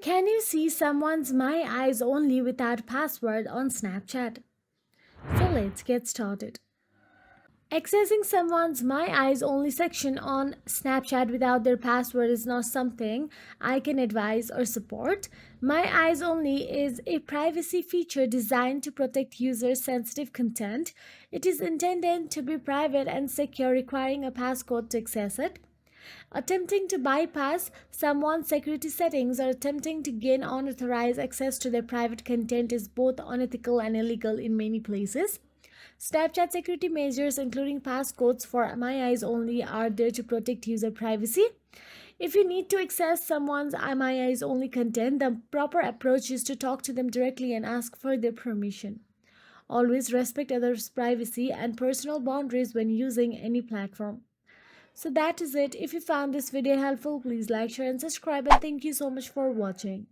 Can you see someone's My Eyes Only without password on Snapchat? So let's get started. Accessing someone's My Eyes Only section on Snapchat without their password is not something I can advise or support. My Eyes Only is a privacy feature designed to protect users' sensitive content. It is intended to be private and secure, requiring a passcode to access it. Attempting to bypass someone's security settings or attempting to gain unauthorized access to their private content is both unethical and illegal in many places. Snapchat security measures, including passcodes for My Eyes Only, are there to protect user privacy. If you need to access someone's My Eyes Only content, the proper approach is to talk to them directly and ask for their permission. Always respect others' privacy and personal boundaries when using any platform. So that is it. If you found this video helpful, please like, share, and subscribe. And thank you so much for watching.